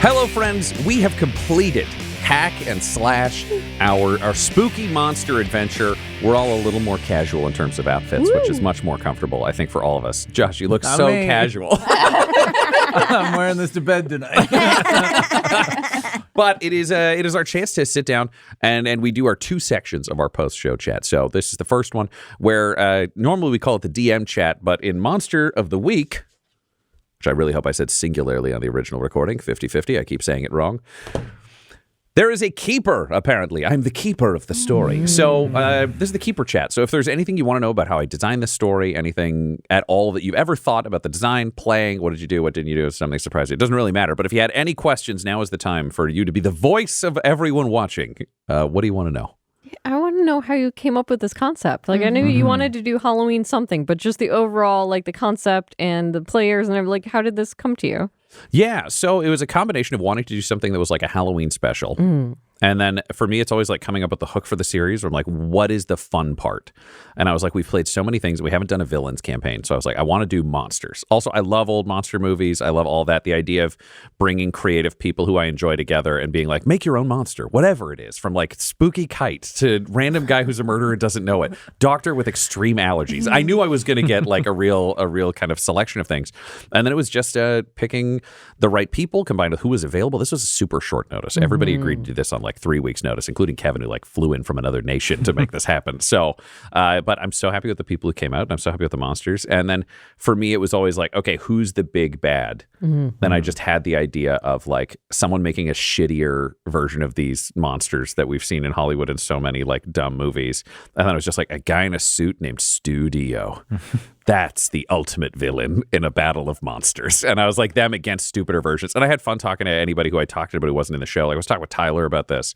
Hello, friends. We have completed Hack and Slash, our spooky monster adventure. We're all a little more casual in terms of outfits, which is much more comfortable, I think, for all of us. Josh, you look so casual. I'm wearing this to bed tonight. But it is our chance to sit down and we do our two sections of our post-show chat. So this is the first one where normally we call it the DM chat, but in Monster of the Week, which I really hope I said singularly on the original recording, 50-50, I keep saying it wrong. There is a keeper, apparently. I'm the keeper of the story. So this is the keeper chat. So if there's anything you want to know about how I designed this story, anything at all that you've ever thought about the design, playing, what did you do, what didn't you do, something surprising, it doesn't really matter. But if you had any questions, now is the time for you to be the voice of everyone watching. What do you want to know? I want to know how you came up with this concept. Like, I knew you wanted to do Halloween something, but just the overall, like, the concept and the players and everything, like, how did this come to you? Yeah, so it was a combination of wanting to do something that was like a Halloween special. And then for me, it's always like coming up with the hook for the series where I'm like, what is the fun part? And I was like, we've played so many things. We haven't done a villains campaign. So I was like, I want to do monsters. Also, I love old monster movies. I love all that. The idea of bringing creative people who I enjoy together and being like, make your own monster, whatever it is, from like spooky kite to random guy who's a murderer and doesn't know it, doctor with extreme allergies. I knew I was going to get like a real kind of selection of things. And then it was just picking the right people combined with who was available. This was a super short notice. Everybody agreed to do this on like 3 weeks notice, including Kevin, who like flew in from another nation to make this happen. So, but I'm so happy with the people who came out and I'm so happy with the monsters. And then for me, it was always like, okay, who's the big bad? Then I just had the idea of like someone making a shittier version of these monsters that we've seen in Hollywood in so many like dumb movies. And then it was just like a guy in a suit named Studio. That's the ultimate villain in a battle of monsters. And I was like them against stupider versions. And I had fun talking to anybody who I talked to, but who wasn't in the show. Like I was talking with Tyler about this.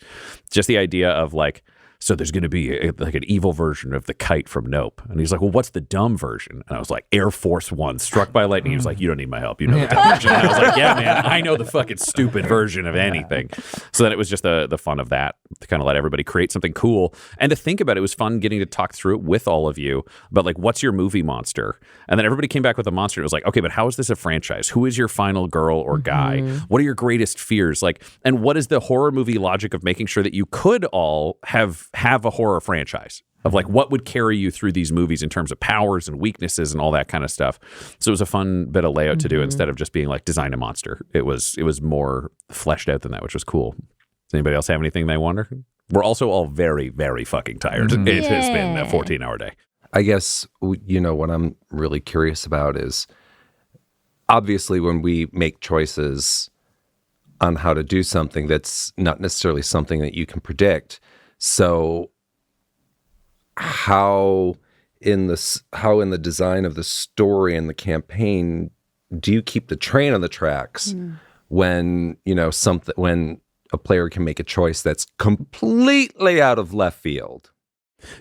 Just the idea of like, so there's going to be like an evil version of the kite from Nope. And he's like, well, what's the dumb version? And I was like, Air Force One, struck by lightning. He was like, you don't need my help. You know the dumb version. And I was like, yeah, man, I know the fucking stupid version of anything. So then it was just the fun of that, to kind of let everybody create something cool. And to think about it, was fun getting to talk through it with all of you about like, what's your movie monster? And then everybody came back with a monster. And it was like, okay, but how is this a franchise? Who is your final girl or guy? What are your greatest fears? Like, and what is the horror movie logic of making sure that you could all have a horror franchise of like what would carry you through these movies in terms of powers and weaknesses and all that kind of stuff. So it was a fun bit of layout to do instead of just being like design a monster. It was more fleshed out than that, which was cool. Does anybody else have anything they wonder? We're also all very, very fucking tired. It has been a 14-hour day. I guess, you know, what I'm really curious about is obviously when we make choices on how to do something, that's not necessarily something that you can predict. So how in the design of the story and the campaign do you keep the train on the tracks when, you know, when a player can make a choice that's completely out of left field?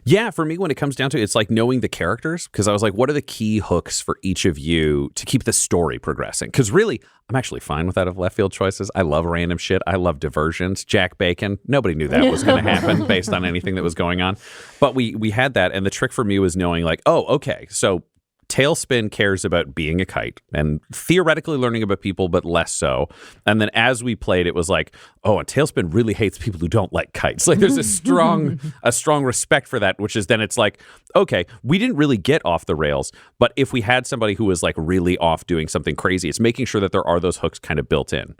Yeah, for me, when it comes down to it, it's like knowing the characters, because I was like, what are the key hooks for each of you to keep the story progressing? Because really, I'm actually fine with out of left field choices. I love random shit. I love diversions. Jack Bacon. Nobody knew that was going to happen based on anything that was going on. But we had that. And the trick for me was knowing like, oh, okay, so Tailspin cares about being a kite and theoretically learning about people, but less so. And then as we played, it was like, oh, and Tailspin really hates people who don't like kites. Like there's a strong respect for that, which is then it's like, okay, we didn't really get off the rails, but if we had somebody who was like really off doing something crazy, it's making sure that there are those hooks kind of built in.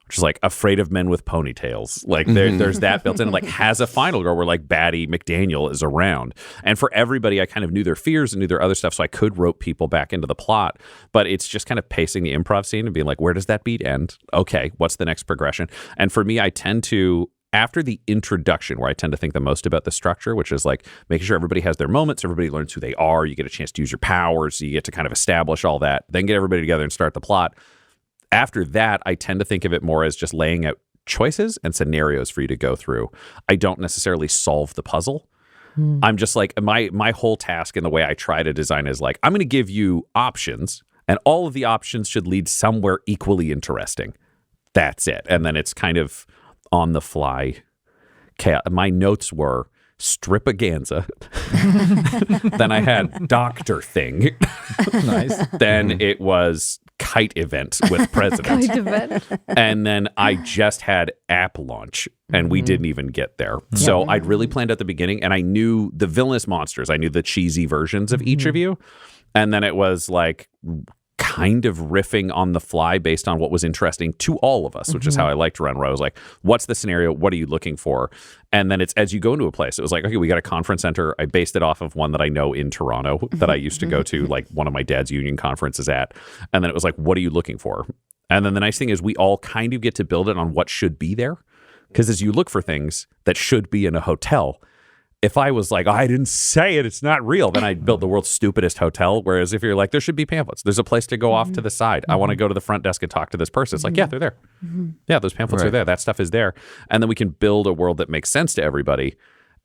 Which is like afraid of men with ponytails. Like there's that built in. Like has a final girl where like Batty McDaniel is around. And for everybody, I kind of knew their fears and knew their other stuff, so I could rope people back into the plot. But it's just kind of pacing the improv scene and being like, where does that beat end? Okay, what's the next progression? And for me, I tend to, after the introduction, where I tend to think the most about the structure, which is like making sure everybody has their moments, everybody learns who they are, you get a chance to use your powers, so you get to kind of establish all that, then get everybody together and start the plot. After that, I tend to think of it more as just laying out choices and scenarios for you to go through. I don't necessarily solve the puzzle. I'm just like, my whole task and the way I try to design is like, I'm going to give you options, and all of the options should lead somewhere equally interesting. That's it. And then it's kind of on the fly. My notes were Stripaganza. Then I had Doctor Thing. Nice. Then it was kite event with presidents. Kite event. And then I just had app launch, and we didn't even get there. So I'd really planned at the beginning, and I knew the villainous monsters. I knew the cheesy versions of each of you. And then it was like kind of riffing on the fly based on what was interesting to all of us, which is how I like to run, where I was like, what's the scenario? What are you looking for? And then it's as you go into a place, it was like, okay, we got a conference center. I based it off of one that I know in Toronto that I used to go to, like one of my dad's union conferences at. And then it was like, what are you looking for? And then the nice thing is we all kind of get to build it on what should be there. Because as you look for things that should be in a hotel, if I was like, oh, I didn't say it, it's not real, then I'd build the world's stupidest hotel. Whereas if you're like, there should be pamphlets. There's a place to go off to the side. I want to go to the front desk and talk to this person. It's like, yeah, they're there. Yeah, those pamphlets are there. That stuff is there. And then we can build a world that makes sense to everybody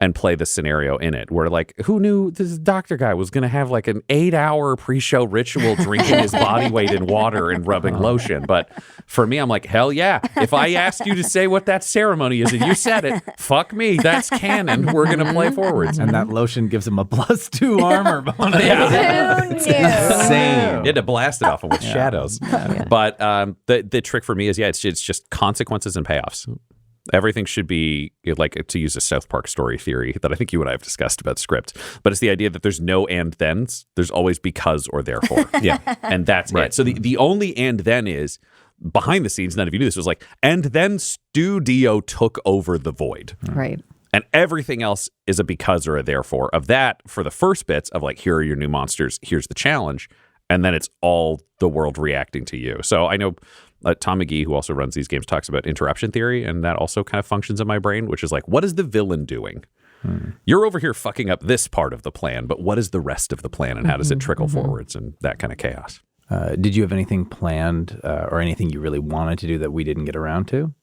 and play the scenario in it. Where like, who knew this doctor guy was going to have like an 8-hour pre-show ritual drinking his body weight in water and rubbing lotion. But for me, I'm like, hell yeah. If I asked you to say what that ceremony is and you said it, fuck me. That's canon. We're going to play forwards. And that lotion gives him a +2 armor bonus. Insane. You had to blast it off him with shadows. But the trick for me is, it's just consequences and payoffs. Everything should be like, to use a South Park story theory that I think you and I have discussed about script, but it's the idea that there's no and thens. There's always because or therefore. And that's it. So the only and then is behind the scenes. None of you knew this was like, and then Studio took over the void. Right. And everything else is a because or a therefore of that for the first bits of like, here are your new monsters. Here's the challenge. And then it's all the world reacting to you. So I know Tom McGee, who also runs these games, talks about interruption theory, and that also kind of functions in my brain, which is like, what is the villain doing? You're over here fucking up this part of the plan, but what is the rest of the plan, and how does it trickle forwards, and that kind of chaos? Did you have anything planned or anything you really wanted to do that we didn't get around to?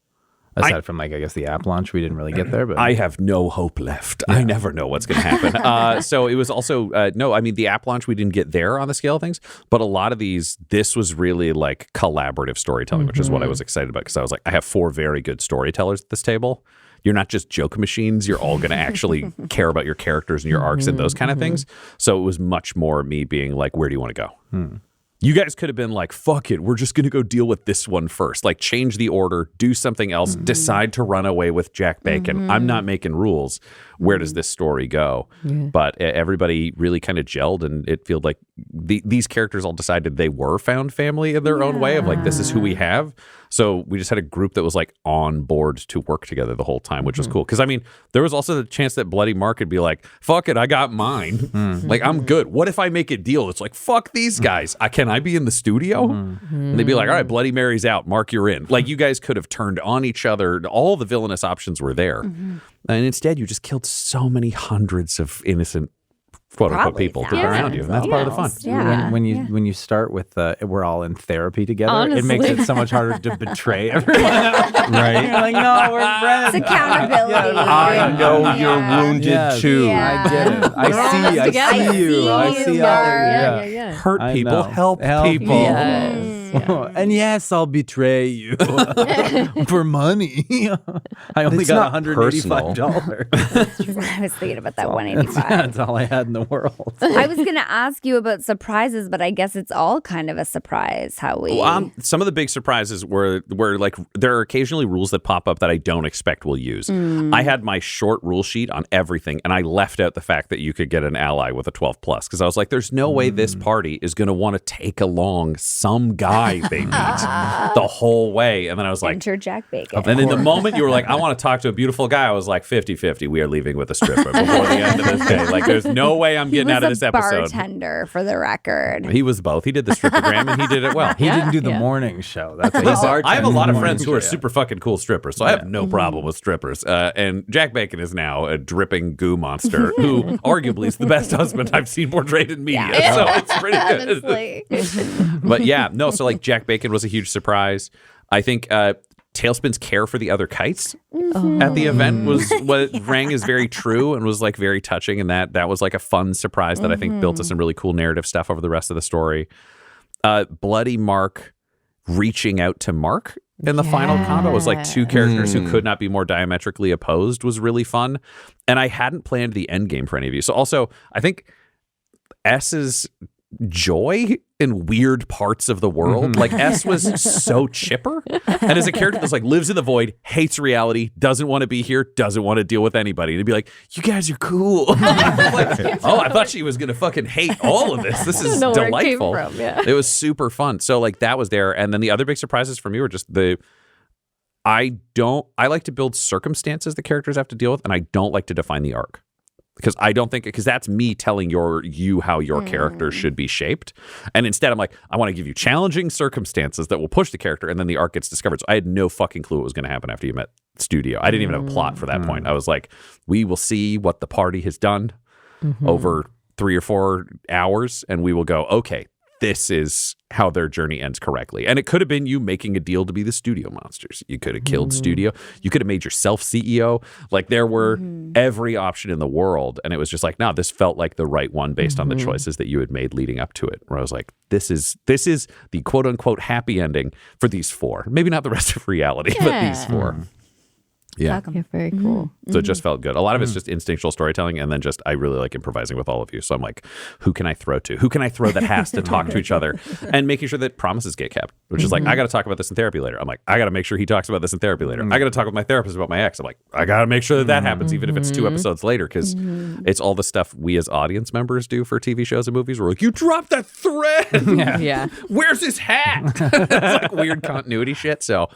Aside from, like, I guess the app launch, we didn't really get there. But I have no hope left. I never know what's going to happen. So it was also, the app launch, we didn't get there on the scale of things. But a lot of this was really like collaborative storytelling, which is what I was excited about. Because I was like, I have 4 very good storytellers at this table. You're not just joke machines. You're all going to actually care about your characters and your arcs and those kind of things. So it was much more me being like, where do you want to go? You guys could have been like, fuck it, we're just going to go deal with this one first. Like, change the order, do something else, decide to run away with Jack Bacon. I'm not making rules. Where does this story go? But everybody really kind of gelled, and it felt like these characters all decided they were found family in their own way of like, this is who we have. So we just had a group that was like on board to work together the whole time, which was cool. Because I mean, there was also the chance that Bloody Mark could be like, fuck it, I got mine. Like, I'm good. What if I make a deal? It's like, fuck these guys. Can I be in the studio? And they'd be like, all right, Bloody Mary's out. Mark, you're in. Like, you guys could have turned on each other. All the villainous options were there. And instead, you just killed so many hundreds of innocent quote-unquote people around you, and that's part of the fun. When you start with we're all in therapy together, Honestly. it makes it so much harder to betray everyone else. Right? You're like, no, we're friends. It's accountability. I know you're wounded too. I get it. I see you. I see all Hurt people, help people. Yes. And yes, I'll betray you for money. I only It's got not $185. I was thinking about that 185. That's all I had in the world. I was going to ask you about surprises, but I guess it's all kind of a surprise how we... Some of the big surprises were like, there are occasionally rules that pop up that I don't expect we'll use. I had my short rule sheet on everything, and I left out the fact that you could get an ally with a 12 plus, because I was like, there's no way this party is going to want to take along some guy they meet the whole way. And then I was like, Enter Jack Bacon. and in the moment you were like, I want to talk to a beautiful guy, I was like, 50-50, we are leaving with a stripper before the end of this day. Like, there's no way I'm getting out of this episode. Bartender, for the record. He was both. He did the strippogram and he did it well. He didn't do the morning show. That's what Listen, I have a lot of friends who are show. super fucking cool strippers, so I have no problem with strippers. And Jack Bacon is now a dripping goo monster who arguably is the best husband I've seen portrayed in media. So it's pretty good. Honestly. But yeah, no, so like Jack Bacon was a huge surprise. I think Tailspin's care for the other kites at the event was what rang as very true and was like very touching, and that was like a fun surprise that I think built to some really cool narrative stuff over the rest of the story. Bloody Mark reaching out to Mark in the final combo was like 2 characters who could not be more diametrically opposed was really fun. And I hadn't planned the end game for any of you. So also, I think S's joy in weird parts of the world. Like S was so chipper, and as a character that's like lives in the void, hates reality, doesn't want to be here, doesn't want to deal with anybody, to be like, you guys are cool. Like, oh, I thought she was gonna fucking hate all of this. This is delightful. It was super fun. So like that was there, and then the other big surprises for me were just I like to build circumstances the characters have to deal with, and I don't like to define the arc. Because that's me telling you how your character should be shaped. And instead I'm like, I want to give you challenging circumstances that will push the character, and then the arc gets discovered. So I had no fucking clue what was going to happen after you met Studio. I didn't even have a plot for that point. I was like, we will see what the party has done over 3 or 4 hours, and we will go, okay, this is how their journey ends correctly. And it could have been you making a deal to be the Studio monsters. You could have killed Studio. You could have made yourself CEO. Like there were every option in the world. And it was just like, no, this felt like the right one based on the choices that you had made leading up to it. Where I was like, this is the quote unquote happy ending for these 4. Maybe not the rest of reality, but these 4. Yeah. Very cool. So it just felt good. A lot of it's just instinctual storytelling, and then just I really like improvising with all of you. So I'm like, who can I throw to? Who can I throw that has to talk to each other? And making sure that promises get kept, which is like, I got to talk about this in therapy later. I'm like, I got to make sure he talks about this in therapy later. I got to talk with my therapist about my ex. I'm like, I got to make sure that happens, even if it's 2 episodes later, because it's all the stuff we as audience members do for TV shows and movies. We're like, you dropped that thread. Yeah. Where's his hat? It's like weird continuity shit. So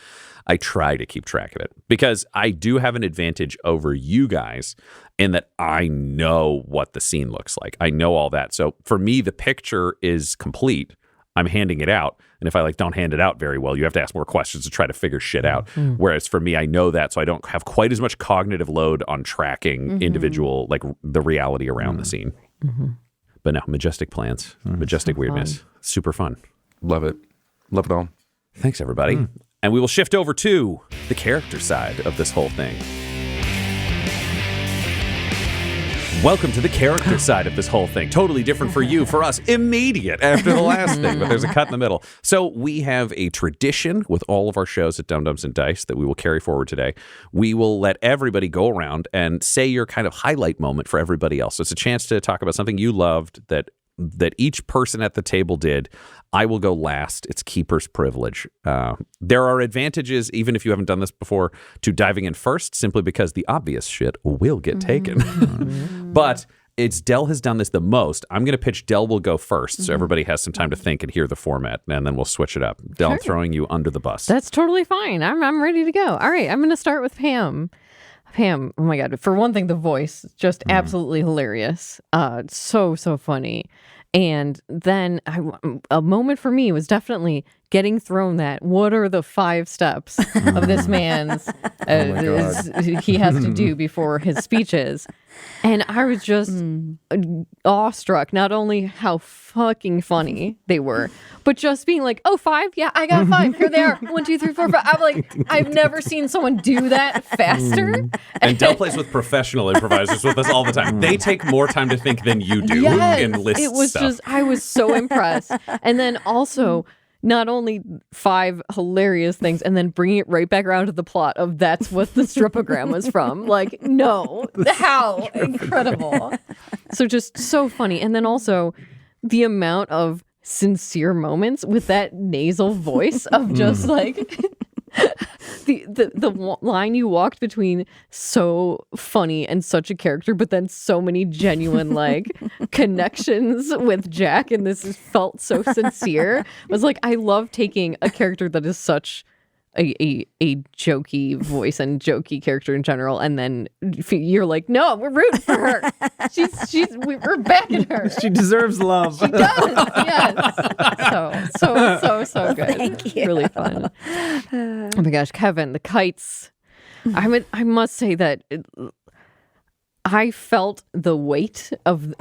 I try to keep track of it because I do have an advantage over you guys in that I know what the scene looks like. I know all that. So for me, the picture is complete. I'm handing it out. And if I don't hand it out very well, you have to ask more questions to try to figure shit out. Whereas for me, I know that, so I don't have quite as much cognitive load on tracking individual, the reality around the scene. But no, majestic plans, majestic weirdness. Super fun. Love it. Love it all. Thanks, everybody. And we will shift over to the character side of this whole thing. Welcome to the character side of this whole thing. Totally different for you, for us, immediate after the last thing, but there's a cut in the middle. So we have a tradition with all of our shows at Dum Dums and Dice that we will carry forward today. We will let everybody go around and say your kind of highlight moment for everybody else. So it's a chance to talk about something you loved that each person at the table did. I will go last. It's keeper's privilege. There are advantages, even if you haven't done this before, to diving in first, simply because the obvious shit will get taken. But Del has done this the most. I'm going to pitch Del will go first, so everybody has some time to think and hear the format, and then we'll switch it up. Del, I'm throwing you under the bus. That's totally fine. I'm ready to go. All right, I'm going to start with Pam. Pam, oh my God. For one thing, the voice, just absolutely hilarious. So funny. And then a moment for me was definitely getting thrown that, what are the 5 steps of this man's he has to do before his speeches. And I was just awestruck, not only how fucking funny they were, but just being like, oh, 5? Yeah, I got 5. Here they are. 1, 2, 3, 4, 5. I'm like, I've never seen someone do that faster. And Del plays with professional improvisers with us all the time. They take more time to think than you do in list it was stuff. I was so impressed. And then also, not only 5 hilarious things, and then bringing it right back around to the plot of that's what the stripogram was from. Like, no, how incredible. So just so funny. And then also the amount of sincere moments with that nasal voice of just like the line you walked between so funny and such a character, but then so many genuine connections with Jack, and this felt so sincere. Was like, I love taking a character that is such a jokey voice and jokey character in general, and then you're like, no, we're rooting for her. We're backing her. She deserves love. She does. Yes. So good. Thank you. Really fun. Oh my gosh, Kevin, the kites. I must say that I felt the weight of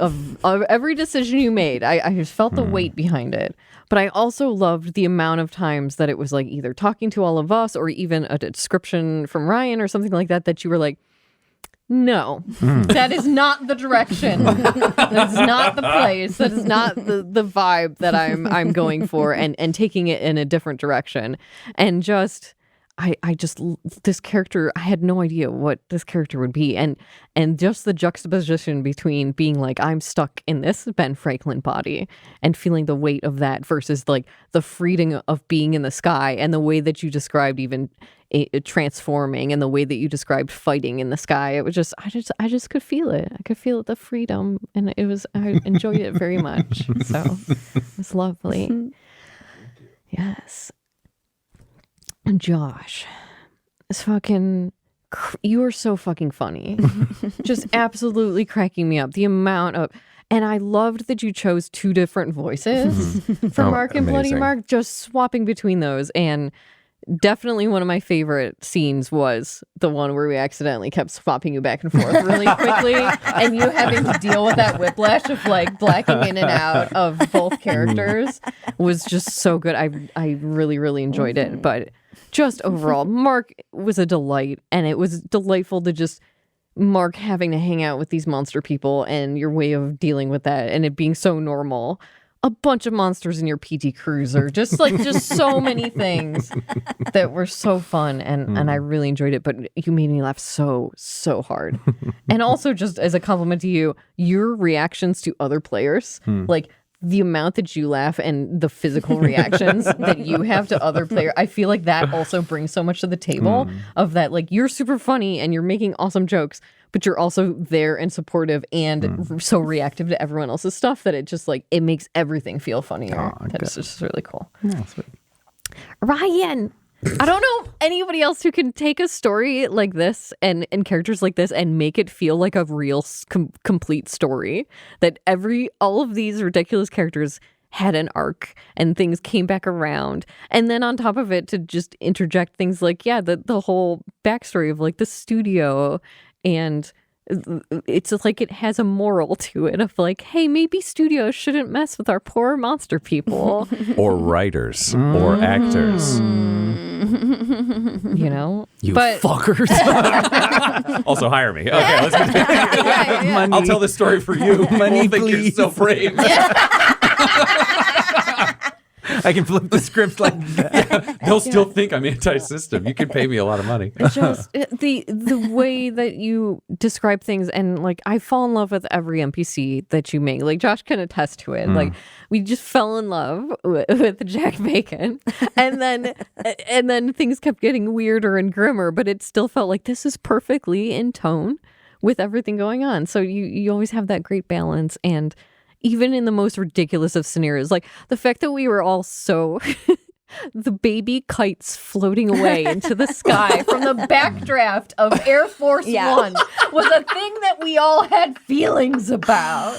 every decision you made. I just felt the weight behind it. But I also loved the amount of times that it was like either talking to all of us or even a description from Ryan or something like that you were like, no, that is not the direction. That is not the place. That is not the vibe that I'm going for, and taking it in a different direction. And just I just this character, I had no idea what this character would be, and just the juxtaposition between being like, I'm stuck in this Ben Franklin body and feeling the weight of that versus like the freedom of being in the sky, and the way that you described even transforming, and the way that you described fighting in the sky. It was just I just could feel it. I could feel the freedom, and I enjoyed it very much. So it was lovely. Yes. Josh, it's fucking, you are so fucking funny. Just absolutely cracking me up. The amount of, and I loved that you chose 2 different voices for Mark and Bloody amazing. Mark, just swapping between those. And definitely one of my favorite scenes was the one where we accidentally kept swapping you back and forth really quickly, and you having to deal with that whiplash of like blacking in and out of both characters was just so good. I really, really enjoyed it. But just overall, Mark was a delight, and it was delightful to just Mark having to hang out with these monster people and your way of dealing with that, and it being so normal. A bunch of monsters in your PT Cruiser, just so many things that were so fun, and I really enjoyed it. But you made me laugh so hard, and also just as a compliment to you, your reactions to other players, like the amount that you laugh and the physical reactions that you have to other players, I feel like that also brings so much to the table of that, like, you're super funny and you're making awesome jokes, but you're also there and supportive and so reactive to everyone else's stuff that it just like, it makes everything feel funnier. That's just really cool. Oh, sweet. Ryan, I don't know anybody else who can take a story like this and characters like this and make it feel like a real complete story, that all of these ridiculous characters had an arc and things came back around, and then on top of it to just interject things like the whole backstory of like the studio, and it's like it has a moral to it of like, hey, maybe studios shouldn't mess with our poor monster people. Or writers or actors. You know? But fuckers. Also hire me. Okay, let's continue. Money. I'll tell this story for you. Money, People think you're please. so brave. I can flip the script like that. They'll still think I'm anti-system. You can pay me a lot of money. Just the way that you describe things, and like I fall in love with every NPC that you make. Like Josh can attest to it. Like we just fell in love with Jack Bacon, and then things kept getting weirder and grimmer, but it still felt like this is perfectly in tone with everything going on. So you always have that great balance, and even in the most ridiculous of scenarios, like the fact that we were all so the baby kites floating away into the sky from the backdraft of Air Force One was a thing that we all had feelings about.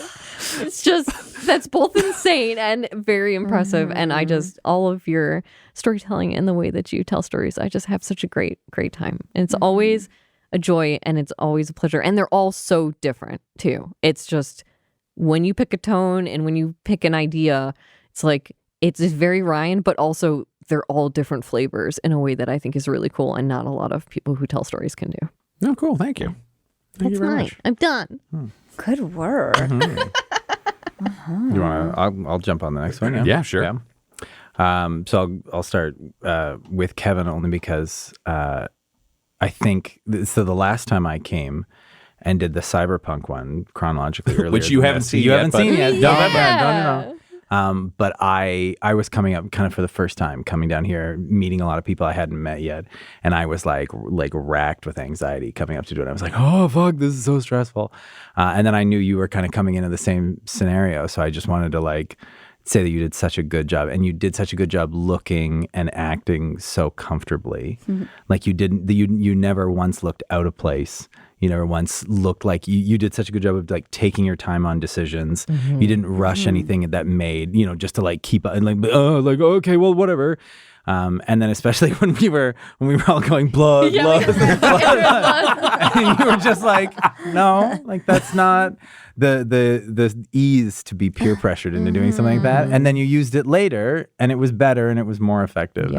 It's just, that's both insane and very impressive. And I just, all of your storytelling and the way that you tell stories, I just have such a great time. And it's always a joy, and it's always a pleasure. And they're all so different too. It's just, when you pick a tone and when you pick an idea, it's like, it's very Ryan, but also they're all different flavors in a way that I think is really cool, and not a lot of people who tell stories can do. Oh, cool. Thank you. That's fine. I'm done. Good work. You want to? I'll jump on the next one. Yeah, sure. Yeah. So I'll start with Kevin, only because I think so. The last time I came and did the Cyberpunk one chronologically earlier, Which you haven't seen you yet, haven't but- seen yet. Yeah. No. But I was coming up kind of for the first time, coming down here, meeting a lot of people I hadn't met yet, and I was like racked with anxiety coming up to do it. I was like, oh fuck, this is so stressful. And then I knew you were kind of coming into the same scenario, so I just wanted to like say that you did such a good job, and you did such a good job looking and acting so comfortably. Like you never once looked out of place. You never once looked like you did such a good job of like taking your time on decisions. You didn't rush anything that made, just to like keep and like okay, well, whatever. And then especially when we were all going blood, blood, and you were just like, no, like that's not the ease to be peer pressured into doing something like that. And then you used it later, and it was better and it was more effective.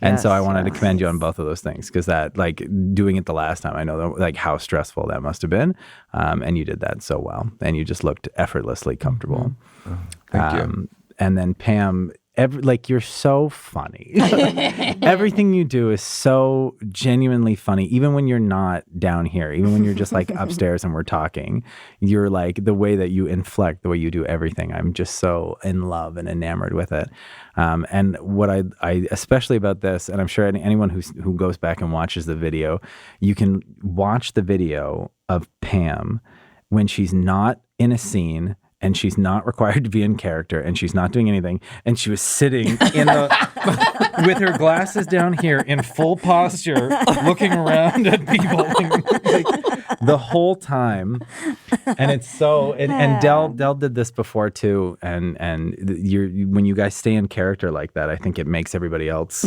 And so I wanted to commend you on both of those things, because that, like, doing it the last time, I know like how stressful that must have been, and you did that so well, and you just looked effortlessly comfortable. Thank you. And then Pam, you're so funny. Everything you do is so genuinely funny, even when you're not down here, even when you're just like upstairs and we're talking. You're like, the way that you inflect, the way you do everything, I'm just so in love and enamored with it. And what I especially about this, and I'm sure anyone who goes back and watches the video, you can watch the video of Pam when she's not in a scene and she's not required to be in character and she's not doing anything, and she was sitting in the with her glasses down here in full posture, looking around at people like the whole time. And it's so and Del did this before too, and when you guys stay in character like that, I think it makes everybody else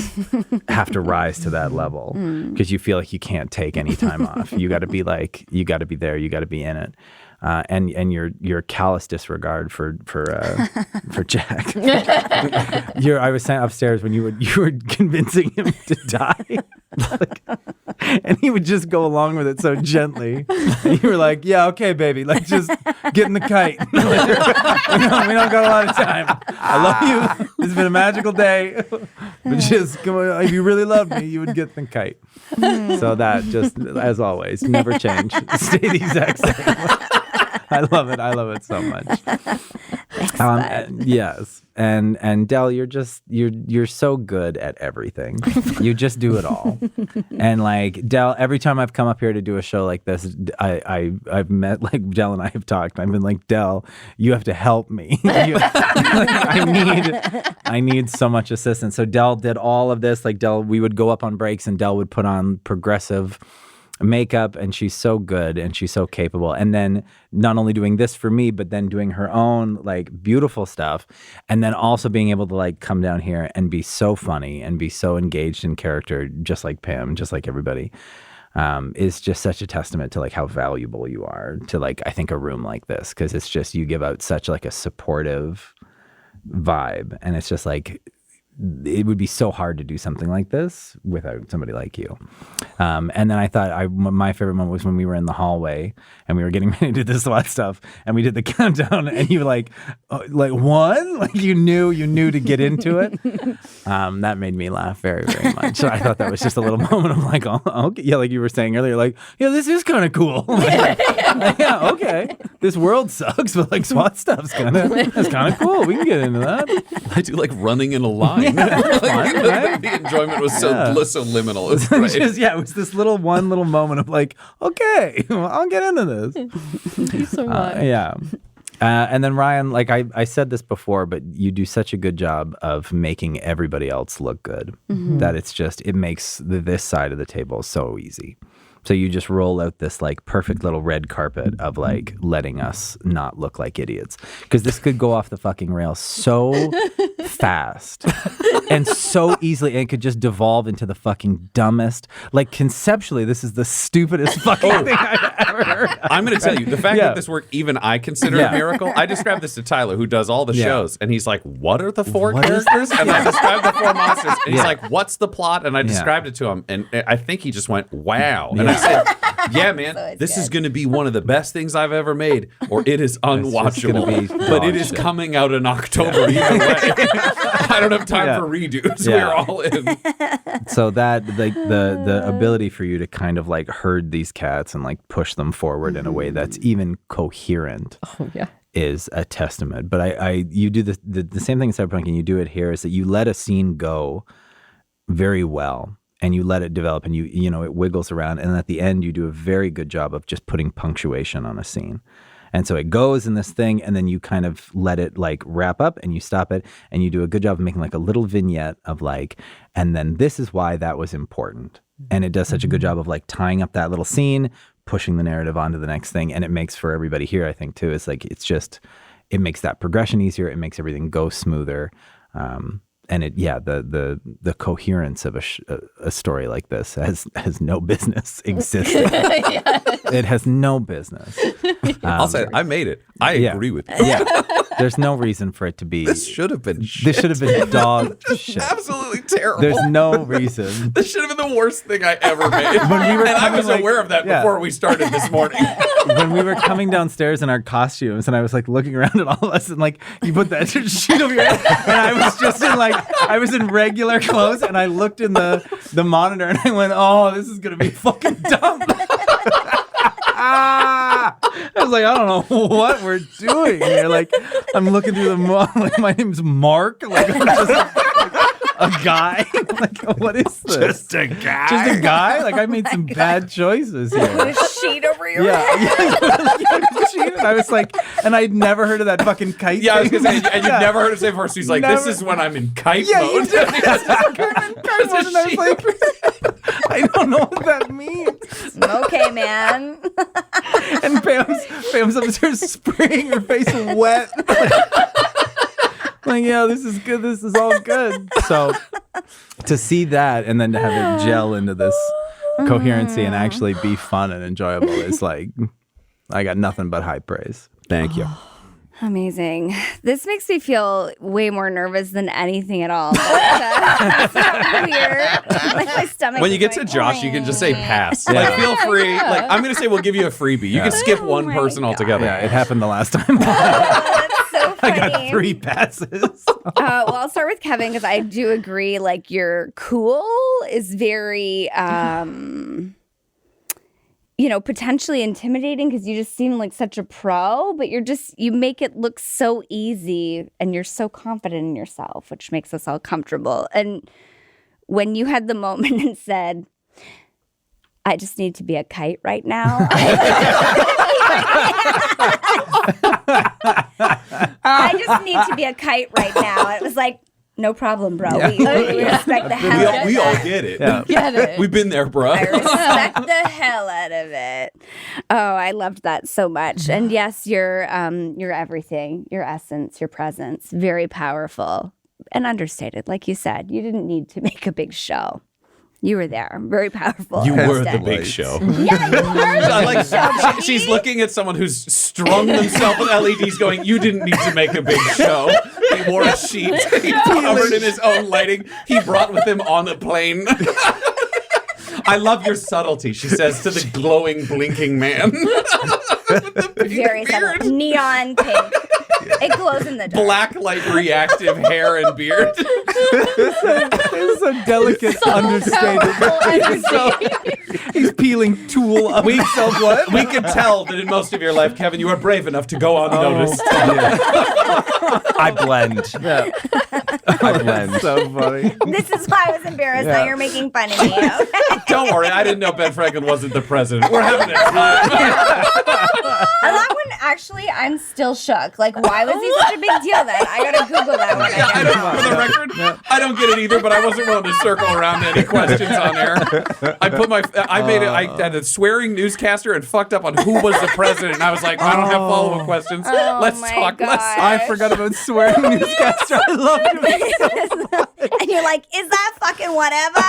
have to rise to that level, because you feel like you can't take any time off. You got to be there, you got to be in it. And your callous disregard for Jack. I was saying upstairs when you were convincing him to die, and he would just go along with it so gently. And you were like, "Yeah, okay, baby, like just get in the kite. we don't got a lot of time. I love you. It's been a magical day, but just come on, if you really loved me, you would get in the kite." So that just, as always, never change. Stay the exact same. I love it so much. Yes. And Del, you're so good at everything. You just do it all. And like Del, every time I've come up here to do a show like this, I've met, like, Del and I have talked. I've been like, Del, you have to help me. I need so much assistance. So Del did all of this. Like Del, we would go up on breaks and Del would put on progressive makeup, and she's so good and she's so capable. And then not only doing this for me, but then doing her own like beautiful stuff, and then also being able to like come down here and be so funny and be so engaged in character, just like Pam, just like everybody, is just such a testament to like how valuable you are to, like, I think, a room like this, because it's just, you give out such like a supportive vibe, and it's just like, it would be so hard to do something like this without somebody like you. And then I thought my favorite moment was when we were in the hallway and we were getting ready to do this SWAT stuff, and we did the countdown, and you were like one, like you knew to get into it. That made me laugh very, very much. So I thought that was just a little moment of like, oh, okay. Yeah, like you were saying earlier, like, yeah, this is kind of cool. Like, yeah, okay. This world sucks, but like SWAT stuff's kind of cool. We can get into that. I do like running in a line. The enjoyment was so liminal. It was great. It was this one little moment of like, okay, well, I'll get into this. Thank you so much. And then Ryan, like I said this before, but you do such a good job of making everybody else look good that it makes this side of the table so easy. So you just roll out this like perfect little red carpet of like letting us not look like idiots, because this could go off the fucking rails so fast and so easily, and it could just devolve into the fucking dumbest. Like conceptually, this is the stupidest fucking thing I've ever heard. I'm going to tell you, the fact that this worked, even I consider a miracle. I described this to Tyler, who does all the shows, and he's like, "What are the four characters?" And I described the four monsters, and he's like, "What's the plot?" And I described it to him, and I think he just went, "Wow." And I said, "Yeah, man, this is going to be one of the best things I've ever made, or it is unwatchable. But it is coming out in October either way. I don't have time for redos. We're all in." So that like the ability for you to kind of like herd these cats and like push them forward in a way that's even coherent. Is a testament. But you do the same thing in Cyberpunk, and you do it here, is that you let a scene go very well. And you let it develop, and you know it wiggles around, and at the end you do a very good job of just putting punctuation on a scene. And so it goes in this thing, and then you kind of let it like wrap up, and you stop it, and you do a good job of making like a little vignette of like, and then this is why that was important. And it does such a good job of like tying up that little scene, pushing the narrative onto the next thing, and it makes for everybody here, I think too, it's like it makes that progression easier, it makes everything go smoother. And the coherence of a story like this has no business existing. It has no business. I'll say I made it. I agree with you. Yeah, there's no reason for it to be. This should have been shit. This should have been dog shit. Absolutely terrible. There's no reason. This should have been the worst thing I ever made. And I was aware of that before we started this morning. when we were coming downstairs in our costumes, and I was like looking around at all of us, and like you put that sheet over your head, and I was just in I was in regular clothes, and I looked in the monitor, and I went, "Oh, this is gonna be fucking dumb." I was like, I don't know what we're doing here. Like, I'm looking through like, my name's Mark. Like, I'm just a guy. Like, what is this? Just a guy. Just a guy? Like, I made some bad choices here. Put a sheet over your Yeah, head. and I was like, and I'd never heard of that fucking kite. Yeah, I was thing. gonna say, and you've never heard her say before. She's like, Never. "This is when I'm in kite Yeah, mode." you did. And I was like, I don't know what that means. Okay, man. And Pam's upstairs spraying her face wet. Like, yeah, this is good. This is all good. So to see that and then to have it gel into this coherency and actually be fun and enjoyable is like, I got nothing but high praise. Thank you. Amazing. This makes me feel way more nervous than anything at all. That's weird. Like my stomach. When you is get to going, Josh, you can just say pass. Like, feel free. Like, I'm gonna say we'll give you a freebie. You can skip one my person altogether. Yeah, it happened the last time. That's so I funny. got 3 passes. Well, I'll start with Kevin because I do agree. Like your cool is very, potentially intimidating because you just seem like such a pro, but you make it look so easy and you're so confident in yourself, which makes us all comfortable. And when you had the moment and said, I just need to be a kite right now. I just need to be a kite right now. And it was like, no problem, bro. We respect the hell out of We it. all get it. Yeah. Get it. We've been there, bro. I respect the hell out of it. Oh, I loved that so much. And yes, your everything, your essence, your presence, very powerful and understated. Like you said, you didn't need to make a big show. You were there. Very powerful. You were the Instead. big show. Yeah, you were I the like big show. she's looking at someone who's strung themselves with LEDs going, you didn't need to make a big show. He wore a sheet. He covered in his own lighting. He brought with him on the plane. I love your subtlety, she says to the glowing, blinking man. With the pink Very beard. subtle. Neon pink. It glows in the dark. Black light reactive hair and beard. It's a delicate, understated. He's peeling tulle up himself. What? We could tell that in most of your life, Kevin, you are brave enough to go unnoticed. I blend. Yeah. I blend. So funny. This is why I was embarrassed. Now Yeah. you're making fun of me. Okay? Don't worry, I didn't know Ben Franklin wasn't the president. We're having a time. And that one, actually, I'm still shook. Like, why was he such a big deal then? I gotta Google that one. I don't, for the record, I don't get it either, but I wasn't willing to circle around to any questions on air. I had a swearing newscaster and fucked up on who was the president. And I was like, I don't have follow-up questions. Let's my talk. God. I forgot about swearing newscaster. I loved it. And you're like, is that fucking whatever?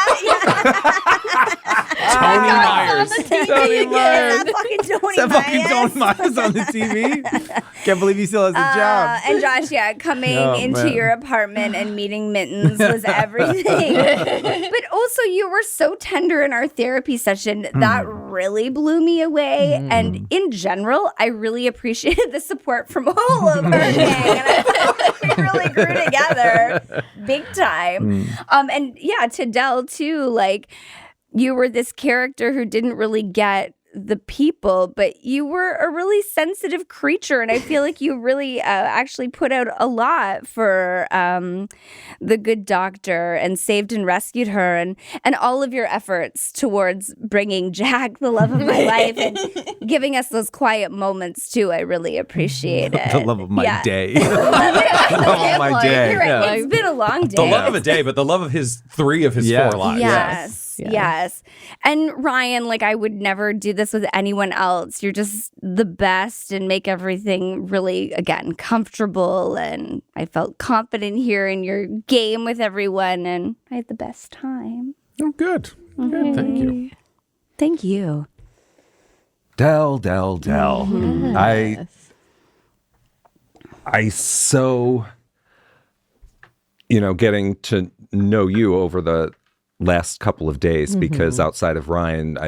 Tony Myers. Tony Myers. Is that fucking Tony Is that fucking Myers? Tony Myers on the TV? Can't believe he still has a job. And Josh, yeah, coming Oh, into man. your apartment and meeting Mittens was everything. But also, you were so tender in our therapy session. That really blew me away. And in general, I really appreciated the support from all of our gang. And I felt like we really grew together big time. And yeah, to Del, too, like, you were this character who didn't really get the people, but you were a really sensitive creature, and I feel like you really actually put out a lot for the good doctor and saved and rescued her, and all of your efforts towards bringing Jack, the love of my life, and giving us those quiet moments too. I really appreciate it. The love of my Yeah. day. The love of my day. You're right. Yeah. It's been a long day. The love of a day, but the love of his 3 of his Yeah. 4 lives. Yes. Yes. Yes. And Ryan, like, I would never do this with anyone else. You're just the best and make everything really, again, comfortable. And I felt confident here in your game with everyone, and I had the best time. Oh, good. Good. Thank you. Thank you. Del. I so, getting to know you over the last couple of days, because outside of Ryan,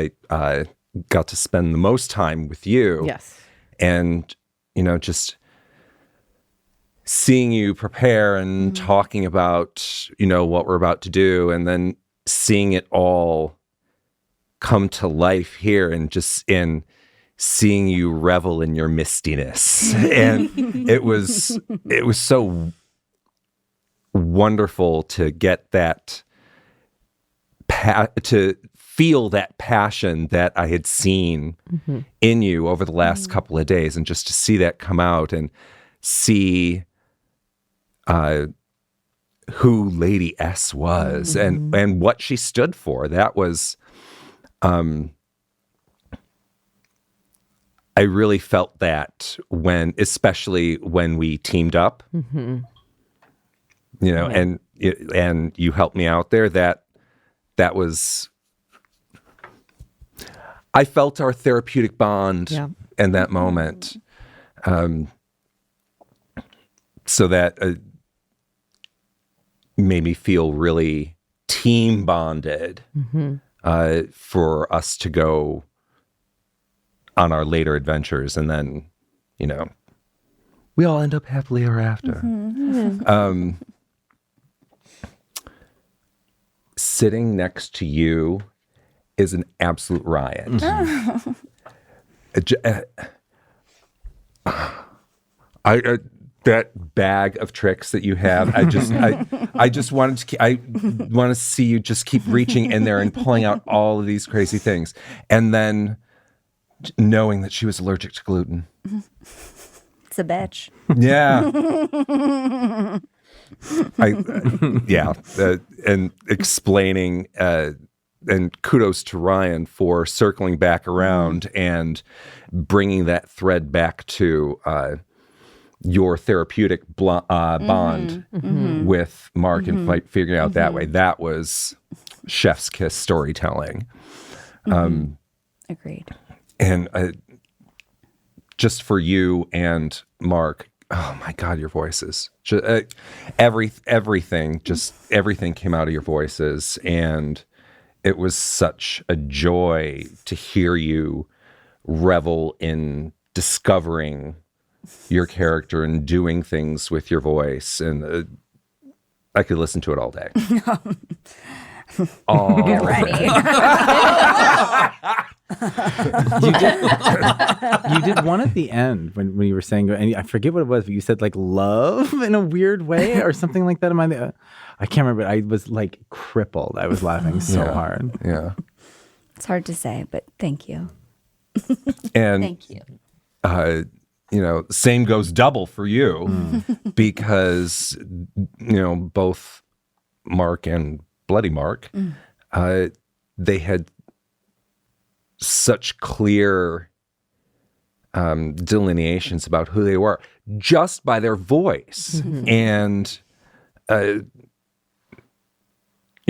got to spend the most time with you. Yes. And, just seeing you prepare and talking about, what we're about to do, and then seeing it all come to life here, and just seeing you revel in your mistiness. And it was so wonderful to get that, to feel that passion that I had seen in you over the last couple of days, and just to see that come out and see who Lady S was and what she stood for. That was, I really felt that especially when we teamed up, and you helped me out there. That was, I felt our therapeutic bond in that moment. So that made me feel really team bonded for us to go on our later adventures. And then, we all end up happily ever after. Sitting next to you is an absolute riot. That bag of tricks that you have, I just wanted to. I want to see you just keep reaching in there and pulling out all of these crazy things, and then knowing that she was allergic to gluten. It's a bitch. Yeah. And explaining, and kudos to Ryan for circling back around and bringing that thread back to your therapeutic bond with Mark and figuring out that way. That was chef's kiss storytelling. Agreed. And just for you and Mark, oh my God, your voices. Everything came out of your voices. And it was such a joy to hear you revel in discovering your character and doing things with your voice. And I could listen to it all day. Get ready. You did one at the end when you were saying, and I forget what it was, but you said like love in a weird way or something like that. I can't remember. I was like crippled. I was laughing so hard. Yeah. It's hard to say, but thank you. And Thank you. Same goes double for you because, both Mark and Bloody Mark, they had such clear delineations about who they were just by their voice. And you're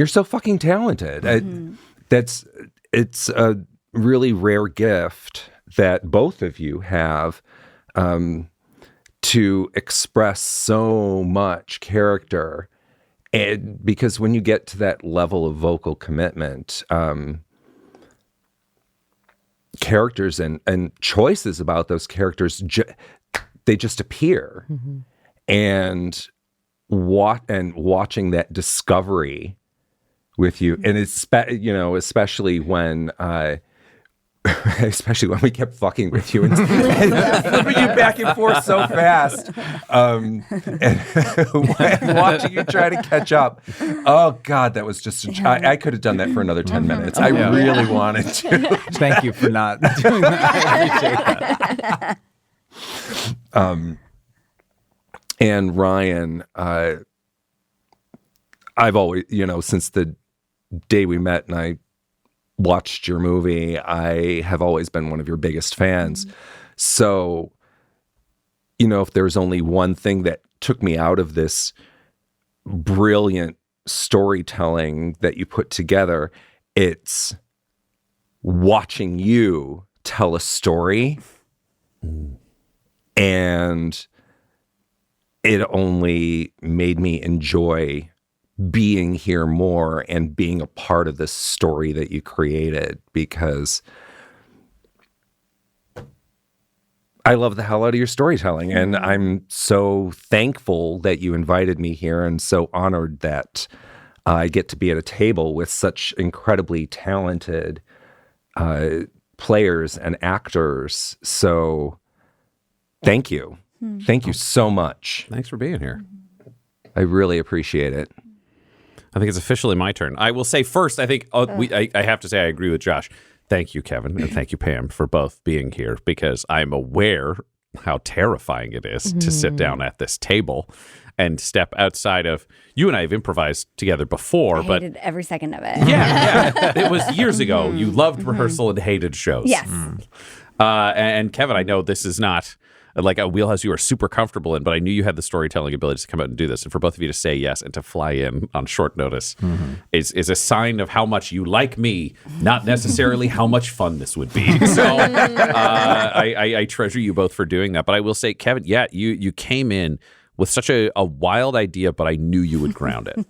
so fucking talented. It's a really rare gift that both of you have, to express so much character. And because when you get to that level of vocal commitment, characters and choices about those characters, they just appear. And watching that discovery with you, and it's especially when we kept fucking with you and flipping you back and forth so fast, and watching you try to catch up. Oh God, that was just I could have done that for another 10 minutes. I really wanted to. Thank you for not doing that. I appreciate that. And Ryan, I've always, since the day we met and I watched your movie, I have always been one of your biggest fans. So, if there's only one thing that took me out of this brilliant storytelling that you put together, it's watching you tell a story. And it only made me enjoy being here more and being a part of this story that you created, because I love the hell out of your storytelling, and I'm so thankful that you invited me here, and so honored that I get to be at a table with such incredibly talented players and actors. So thank you. Thank you so much. Thanks for being here. I really appreciate it. I think it's officially my turn. I will say first, I think I have to say I agree with Josh. Thank you, Kevin, and thank you, Pam, for both being here, because I'm aware how terrifying it is to sit down at this table and step outside of. You and I have improvised together before, I but hated every second of it. yeah, it was years ago. You loved rehearsal and hated shows. Yes. And Kevin, I know this is not like a wheelhouse you are super comfortable in, but I knew you had the storytelling abilities to come out and do this. And for both of you to say yes and to fly in on short notice is a sign of how much you like me, not necessarily how much fun this would be. So I treasure you both for doing that. But I will say, Kevin, yeah, you came in with such a wild idea, but I knew you would ground it.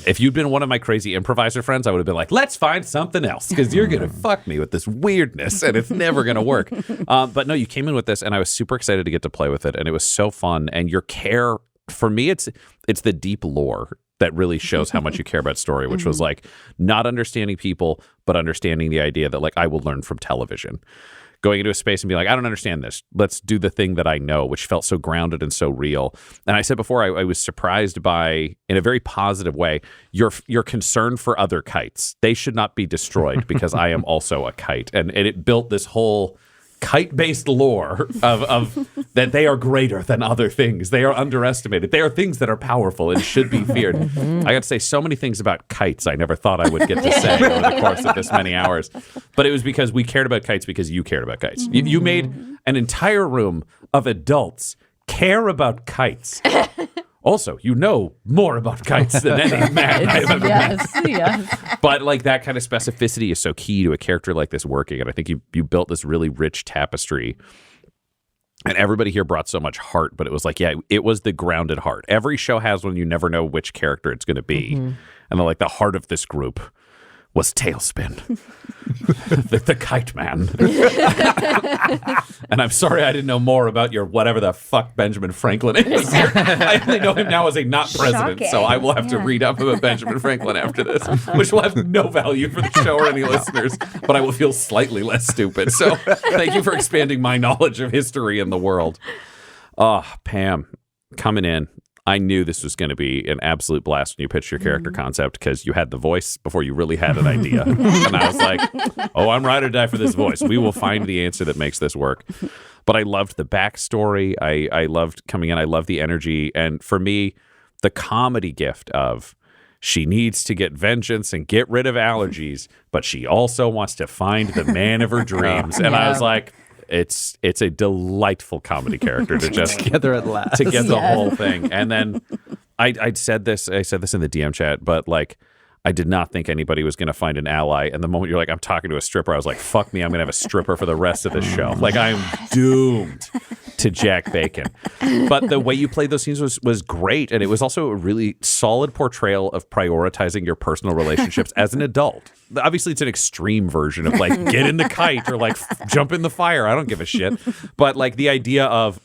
If you'd been one of my crazy improviser friends, I would have been like, let's find something else, because you're going to fuck me with this weirdness and it's never going to work. But no, you came in with this and I was super excited to get to play with it. And it was so fun. And your care, for me, it's the deep lore that really shows how much you care about story, which was like not understanding people, but understanding the idea that like I will learn from television. Going into a space and be like, I don't understand this. Let's do the thing that I know, which felt so grounded and so real. And I said before, I was surprised by, in a very positive way, your concern for other kites. They should not be destroyed because I am also a kite. And it built this whole kite-based lore of that they are greater than other things. They are underestimated. They are things that are powerful and should be feared. I got to say so many things about kites I never thought I would get to say over the course of this many hours. But it was because we cared about kites because you cared about kites. You made an entire room of adults care about kites. Also, you know more about kites than any man I've ever met. Yes. But like that kind of specificity is so key to a character like this working. And I think you built this really rich tapestry. And everybody here brought so much heart, but it was like, yeah, it was the grounded heart. Every show has one, you never know which character it's going to be. And then like the heart of this group was Tailspin, the kite man. And I'm sorry I didn't know more about your whatever the fuck Benjamin Franklin is. I only know him now as a not president, so I will have to read up about Benjamin Franklin after this, which will have no value for the show or any listeners, but I will feel slightly less stupid. So thank you for expanding my knowledge of history in the world. Oh, Pam, coming in. I knew this was going to be an absolute blast when you pitched your character concept because you had the voice before you really had an idea. And I was like, oh, I'm ride or die for this voice. We will find the answer that makes this work. But I loved the backstory. I loved coming in. I loved the energy. And for me, the comedy gift of she needs to get vengeance and get rid of allergies, but she also wants to find the man of her dreams. And I was like, it's a delightful comedy character to just Together at last. to get the whole thing. And then I said this in the DM chat, but like I did not think anybody was going to find an ally. And the moment you're like, I'm talking to a stripper, I was like, fuck me, I'm going to have a stripper for the rest of the show. Like I'm doomed to Jack Bacon. But the way you played those scenes was great. And it was also a really solid portrayal of prioritizing your personal relationships as an adult. Obviously, it's an extreme version of like, get in the kite or like jump in the fire. I don't give a shit. But like the idea of,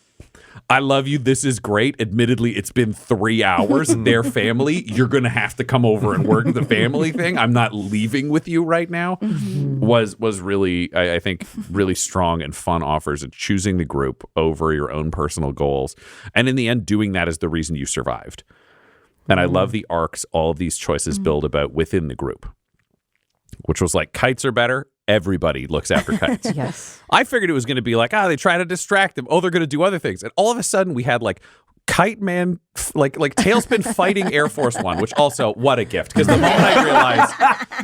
I love you. This is great. Admittedly, it's been 3 hours. Their family, you're going to have to come over and work the family thing. I'm not leaving with you right now. Was really, I think, really strong and fun offers of choosing the group over your own personal goals. And in the end, doing that is the reason you survived. And I love the arcs all of these choices build about within the group, which was like kites are better. Everybody looks after kites. Yes. I figured it was going to be like, they try to distract them. Oh, they're going to do other things. And all of a sudden we had like Kite Man, like Tailspin fighting Air Force One, which also, what a gift. Because the moment I realized,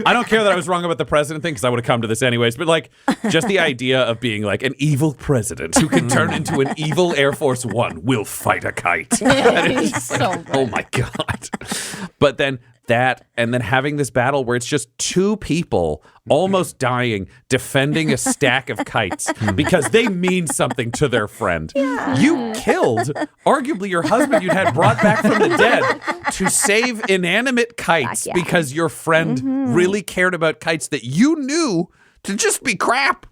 I don't care that I was wrong about the president thing because I would have come to this anyways, but like just the idea of being like an evil president who can turn into an evil Air Force One will fight a kite. And it's just like, oh my God. But then that, and then having this battle where it's just 2 people almost dying defending a stack of kites because they mean something to their friend. Yeah. You killed arguably your husband you'd had brought back from the dead to save inanimate kites because your friend really cared about kites that you knew to just be crap.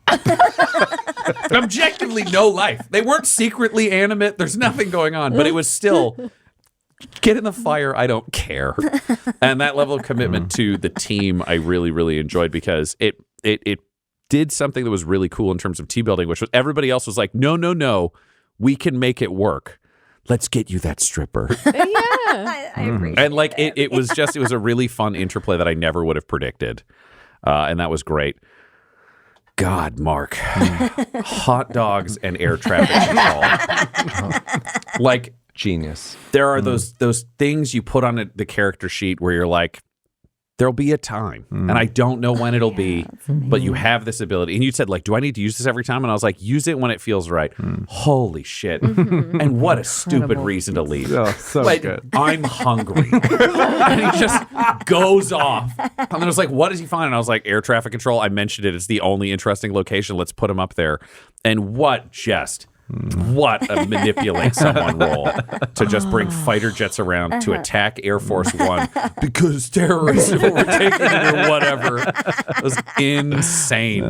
Objectively, no life. They weren't secretly animate. There's nothing going on, but it was still get in the fire. I don't care. And that level of commitment to the team, I really, really enjoyed because it did something that was really cool in terms of team building, which was everybody else was like, no, we can make it work. Let's get you that stripper. I appreciate And like it was a really fun interplay that I never would have predicted. And that was great. God, Mark. Hot dogs and air traffic control. Like Genius. there are those things you put on the character sheet where you're like, there'll be a time, and I don't know when it'll be, but you have this ability. And you said, like, do I need to use this every time? And I was like, use it when it feels right. Holy shit. And what a stupid reason to leave. Oh, so like, good. I'm hungry. And he just goes off. And then I was like, what does he find? And I was like, air traffic control. I mentioned it. It's the only interesting location. Let's put him up there. And what a manipulate someone role to just bring fighter jets around to attack Air Force One because terrorists have overtaken it or whatever. It was insane,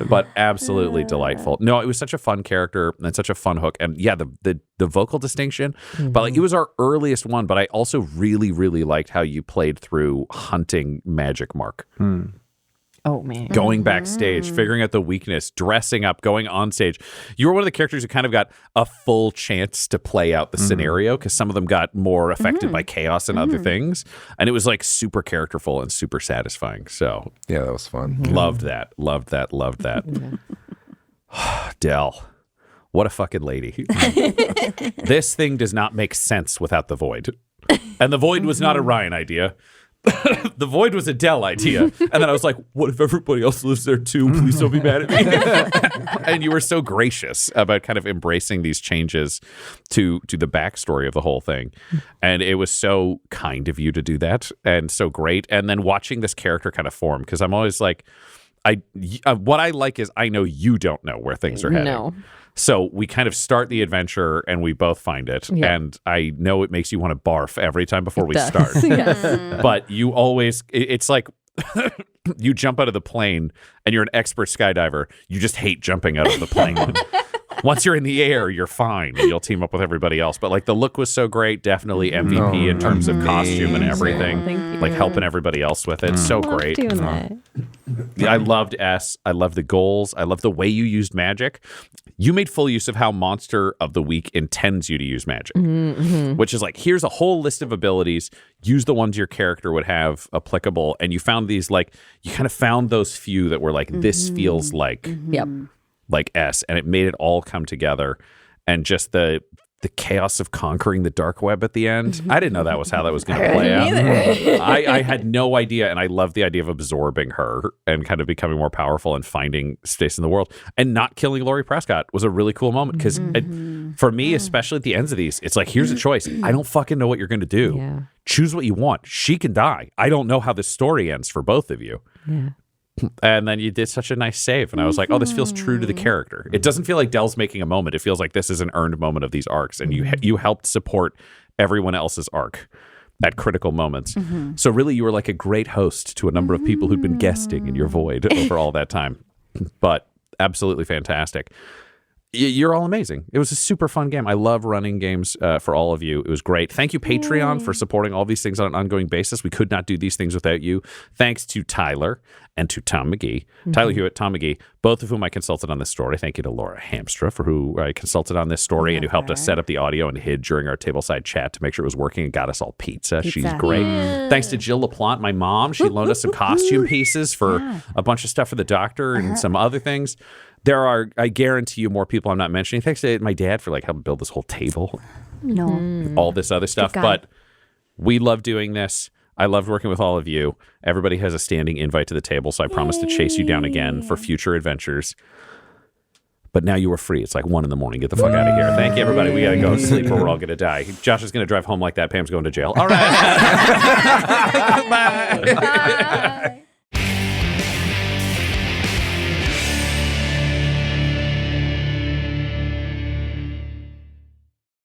but absolutely delightful. No, it was such a fun character and such a fun hook. And yeah, the vocal distinction, but like it was our earliest one. But I also really, really liked how you played through hunting Magic Mark. Oh, man. Going backstage, figuring out the weakness, dressing up, going on stage. You were one of the characters who kind of got a full chance to play out the scenario because some of them got more affected by chaos and other things. And it was like super characterful and super satisfying. So Yeah, that was fun. loved that. Dell, what a fucking lady. This thing does not make sense without the Void. And the Void was not a Ryan idea. The Void was a Dell idea. And then I was like, what if everybody else lives there too? Please don't be mad at me. And you were so gracious about kind of embracing these changes to the backstory of the whole thing. And it was so kind of you to do that and so great. And then watching this character kind of form, because I'm always like, what I like is I know you don't know where things are heading. No. So we kind of start the adventure and we both find it. Yeah. And I know it makes you want to barf every time before we start. Yes. But you always, it's like you jump out of the plane and you're an expert skydiver. You just hate jumping out of the plane. Once you're in the air, you're fine and you'll team up with everybody else. But like the look was so great. Definitely MVP in terms of costume and everything. Thank you. Like helping everybody else with it. So Love great. doing that. Yeah, I loved S. I love the goals. I love the way you used magic. You made full use of how Monster of the Week intends you to use magic, which is like, here's a whole list of abilities. Use the ones your character would have applicable. And you found these, like, you kind of found those few that were like, this feels like Yep. S. And it made it all come together. And just the chaos of conquering the dark web at the end. I didn't know that was how that was going to play out. I had no idea, and I love the idea of absorbing her and kind of becoming more powerful and finding space in the world. And not killing Laurie Prescott was a really cool moment because for me, especially at the ends of these, it's like, here's a choice. I don't fucking know what you're going to do. Yeah. Choose what you want. She can die. I don't know how this story ends for both of you. Yeah. And then you did such a nice save. And I was like, oh, this feels true to the character. It doesn't feel like Dell's making a moment. It feels like this is an earned moment of these arcs. And you helped support everyone else's arc at critical moments. So really, you were like a great host to a number of people who'd been guesting in your Void over all that time. But absolutely fantastic. You're all amazing. It was a super fun game. I love running games for all of you. It was great. Thank you, Patreon, for supporting all these things on an ongoing basis. We could not do these things without you. Thanks to Tyler and to Tom McGee. Tyler Hewitt, Tom McGee, both of whom I consulted on this story. Thank you to Laura Hamstra, for who I consulted on this story and who helped us set up the audio and hid during our tableside chat to make sure it was working and got us all pizza. She's great. Thanks to Jill LaPlante, my mom. She loaned us some costume pieces for a bunch of stuff for the doctor and some other things. There are, I guarantee you, more people I'm not mentioning. Thanks to my dad for like helping build this whole table, all this other stuff. But we love doing this. I loved working with all of you. Everybody has a standing invite to the table, so I promise to chase you down again for future adventures. But now you are free. It's like 1 a.m. Get the fuck out of here. Thank you, everybody. We got to go to sleep or we're all going to die. Josh is going to drive home like that. Pam's going to jail. All right. Bye. Bye.